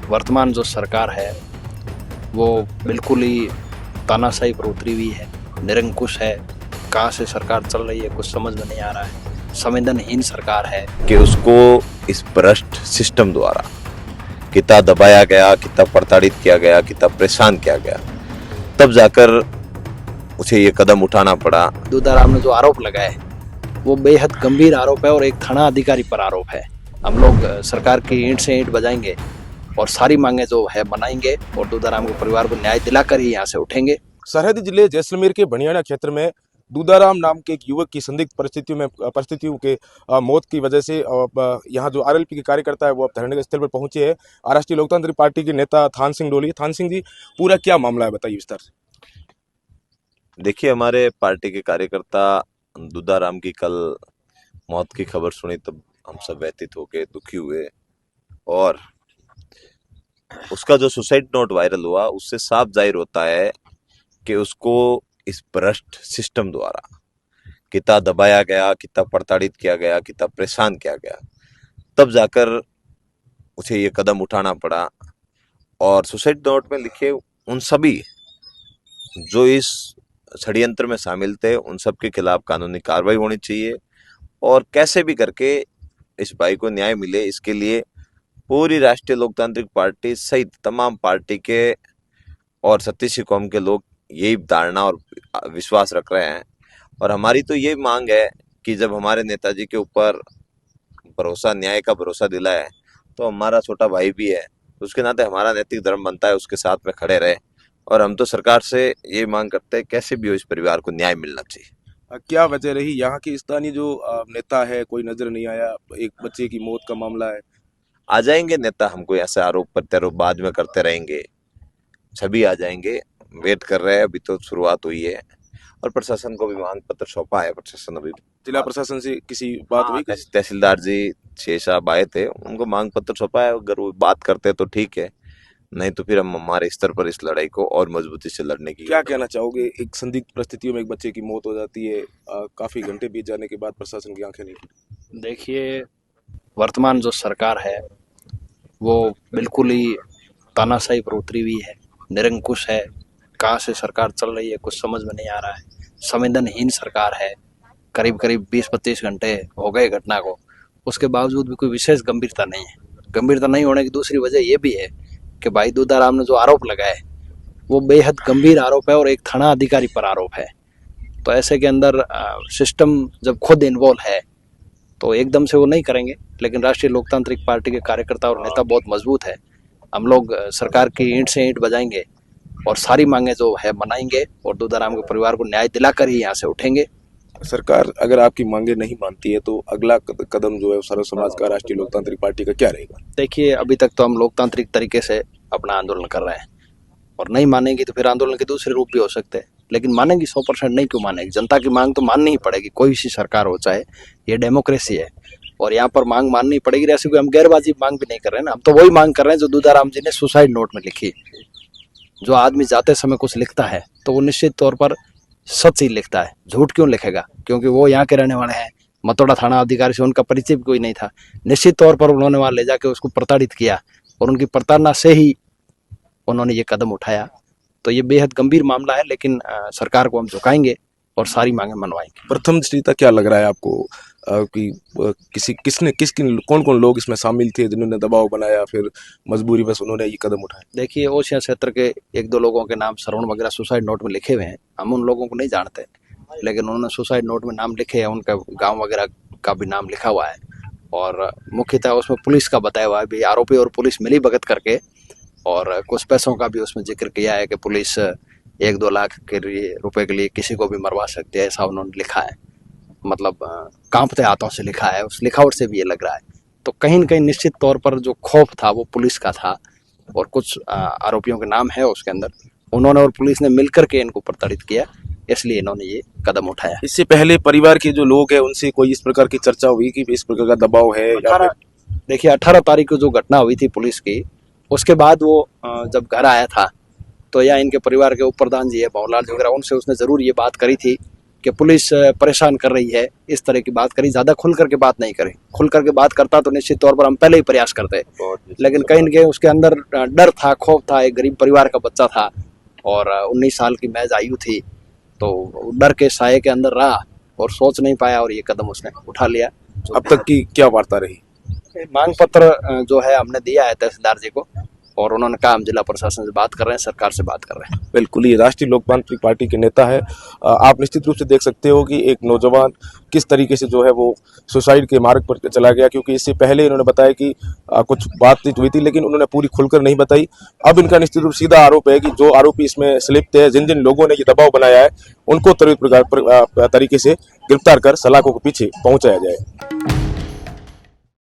वर्तमान जो सरकार है वो बिल्कुल ही तानाशाही पर उतरी हुई है, निरंकुश है। कहाँ से सरकार चल रही है कुछ समझ में नहीं आ रहा है। संवेदनहीन सरकार है कि उसको इस भ्रष्ट सिस्टम द्वारा कितना दबाया गया, कितना प्रताड़ित किया गया, कितना परेशान किया गया, तब जाकर उसे ये कदम उठाना पड़ा। दूधाराम ने जो आरोप लगाए वो बेहद गंभीर आरोप है और एक थाना अधिकारी पर आरोप है। हम लोग सरकार की ईंट से ईंट बजाएंगे और सारी मांगे जो है बनाएंगे और दूधाराम के परिवार को न्याय दिलाकर ही यहाँ से उठेंगे। सरहदी जिले जैसलमेर के बनियाना क्षेत्र में दूधाराम नाम के एक युवक की संदिग्ध परिस्थितियों के मौत की वजह से यहाँ जो आरएलपी के कार्यकर्ता है वो अब धरने स्थल पर पहुंचे हैं। राष्ट्रीय लोकतांत्रिक पार्टी के नेता थान सिंह डोली। थान सिंह जी, पूरा क्या मामला है, बताइए विस्तार से। देखिए, हमारे पार्टी के कार्यकर्ता दूधाराम की कल मौत की खबर सुनी तब हम सब व्यथित होके दुखी हुए, और उसका जो सुसाइड नोट वायरल हुआ उससे साफ जाहिर होता है कि उसको इस भ्रष्ट सिस्टम द्वारा कितना दबाया गया, कितना प्रताड़ित किया गया, कितना परेशान किया गया, तब जाकर उसे ये कदम उठाना पड़ा। और सुसाइड नोट में लिखे उन सभी जो इस षड्यंत्र में शामिल थे उन सब के खिलाफ कानूनी कार्रवाई होनी चाहिए, और कैसे भी करके इस भाई को न्याय मिले, इसके लिए पूरी राष्ट्रीय लोकतांत्रिक पार्टी सहित तमाम पार्टी के और सतीशी कौम के लोग यही धारणा और विश्वास रख रहे हैं। और हमारी तो ये मांग है कि जब हमारे नेताजी के ऊपर भरोसा, न्याय का भरोसा दिला है, तो हमारा छोटा भाई भी है, तो उसके नाते हमारा नैतिक धर्म बनता है उसके साथ में खड़े रहे। और हम तो सरकार से ये मांग करते हैं कैसे भी हो इस परिवार को न्याय मिलना चाहिए। क्या वजह रही? यहाँ की स्थानीय जो नेता है कोई नजर नहीं आया, एक बच्चे की मौत का मामला है। आ जाएंगे नेता, हमको ऐसे आरोप प्रत्यारोप बाद में करते रहेंगे, सभी आ जाएंगे, वेट कर रहे हैं, अभी तो शुरुआत हुई है। और प्रशासन को भी मांग पत्र सौंपा है, प्रशासन अभी जिला प्रशासन से किसी बात हुई? तहसीलदार जी शेष साहब आए थे, उनको मांग पत्र सौंपा है। अगर वो बात करते तो ठीक है, नहीं तो फिर हम हमारे स्तर पर इस लड़ाई को और मजबूती से लड़ने की। क्या कहना चाहोगे? एक संदिग्ध परिस्थितियों में एक बच्चे की मौत हो जाती है, काफी घंटे बीत जाने के बाद प्रशासन की आंखें नहीं खुली। देखिए, वर्तमान जो सरकार है वो बिल्कुल ही तानाशाही पर उतरी हुई है, निरंकुश है। कहाँ से सरकार चल रही है कुछ समझ में नहीं आ रहा है। संवेदनहीन सरकार है। करीब करीब 20-25 घंटे हो गए घटना को, उसके बावजूद भी कोई विशेष गंभीरता नहीं है। गंभीरता नहीं होने की दूसरी वजह यह भी है कि भाई दूधाराम ने जो आरोप लगाए वो बेहद गंभीर आरोप है और एक थाना अधिकारी पर आरोप है। तो ऐसे के अंदर सिस्टम जब खुद इन्वॉल्व है तो एकदम से वो नहीं करेंगे, लेकिन राष्ट्रीय लोकतांत्रिक पार्टी के कार्यकर्ता और नेता बहुत मजबूत है। हम लोग सरकार की ईंट से ईंट बजाएंगे और सारी मांगे जो है बनाएंगे और दूधाराम के परिवार को न्याय दिलाकर ही यहाँ से उठेंगे। सरकार अगर आपकी मांगे नहीं मानती है तो अगला कदम जो है सर्व समाज का, राष्ट्रीय लोकतांत्रिक पार्टी का क्या रहेगा? देखिए, अभी तक तो हम लोकतांत्रिक तरीके से अपना आंदोलन कर रहे हैं और नहीं मानेंगे तो फिर आंदोलन के दूसरे रूप भी हो सकते हैं, लेकिन मानेंगी 100% नहीं क्यों मानेगी? जनता की मांग तो माननी ही पड़ेगी, कोई सी सरकार हो चाहे, ये डेमोक्रेसी है और यहाँ पर मांग माननी पड़ेगी। ऐसे कोई हम गैरबाजी मांग भी नहीं कर रहे हैं ना, हम तो वही मांग कर रहे हैं जो दूधाराम जी ने सुसाइड नोट में लिखी। जो आदमी जाते समय कुछ लिखता है तो वो निश्चित तौर पर सच ही लिखता है, झूठ क्यों लिखेगा? क्योंकि वो यहाँ के रहने वाले हैं। मतोड़ा थाना अधिकारी से उनका परिचय भी कोई नहीं था। निश्चित तौर पर उन्होंने वहां ले जाके उसको प्रताड़ित किया और उनकी प्रताड़ना से ही उन्होंने ये कदम उठाया। तो ये बेहद गंभीर मामला है, लेकिन सरकार को हम झुकाएंगे और सारी मांगे मनवाएंगे। प्रथम दृष्टया क्या लग रहा है आपको कि कौन कौन लोग इसमें शामिल थे जिन्होंने दबाव बनाया, फिर मजबूरी बस उन्होंने ये कदम उठाया? देखिए, ओसिया क्षेत्र के 1-2 लोगों के नाम श्रवण वगैरह सुसाइड नोट में लिखे हुए हैं। हम उन लोगों को नहीं जानते, लेकिन उन्होंने सुसाइड नोट में नाम लिखे हैं, उनका गांव वगैरह का भी नाम लिखा हुआ है और मुख्यतः उसमें पुलिस का बताया हुआ है भी। आरोपी और पुलिस मिली भगत करके और कुछ पैसों का भी उसमें जिक्र किया है कि पुलिस 1-2 लाख के रुपए के लिए किसी को भी मरवा सकती है, ऐसा उन्होंने लिखा है। मतलब कांपते हाथों से लिखा है, उस लिखावट से भी ये लग रहा है। तो कहीं न कहीं निश्चित तौर पर जो खौफ था वो पुलिस का था और कुछ आरोपियों के नाम है उसके अंदर। उन्होंने और पुलिस ने मिलकर के इनको प्रताड़ित किया, इसलिए इन्होंने ये कदम उठाया। इससे पहले परिवार के जो लोग हैं उनसे कोई इस प्रकार की चर्चा हुई कि इस प्रकार का दबाव है? देखिए, 18 तारीख को जो घटना हुई थी पुलिस की, उसके बाद वो जब घर आया था तो या इनके परिवार के उप प्रधान जी है भवरलाल जी वगैरह, उनसे उसने जरूर ये बात करी थी कि पुलिस परेशान कर रही है, इस तरह की बात करी, ज्यादा खुल करके बात नहीं करी। खुल करके बात करता तो निश्चित तौर पर हम पहले ही प्रयास करते, लेकिन कहीं न कहीं उसके अंदर डर था, खौफ था, एक गरीब परिवार का बच्चा था और 19 साल की महज आयु थी, तो डर के साये के अंदर रहा और सोच नहीं पाया और ये कदम उसने उठा लिया। अब तक की क्या वार्ता रही? मांग पत्र जो है हमने दिया है तहसीलदार जी को और उन्होंने कहा हम जिला प्रशासन से बात कर रहे हैं, सरकार से बात कर रहे हैं। बिल्कुल, ये राष्ट्रीय लोकतांत्रिक पार्टी के नेता है। आप निश्चित रूप से देख सकते हो कि एक नौजवान किस तरीके से जो है वो सुसाइड के मार्ग पर चला गया, क्योंकि इससे पहले इन्होंने बताया कि कुछ बातचीत हुई थी, लेकिन उन्होंने पूरी खुलकर नहीं बताई। अब इनका निश्चित रूप सीधा आरोप है कि जो आरोपी इसमें संलिप्त है, जिन जिन लोगों ने ये दबाव बनाया है, उनको त्वरित तरीके से गिरफ्तार कर सलाखों के पीछे पहुंचाया जाए।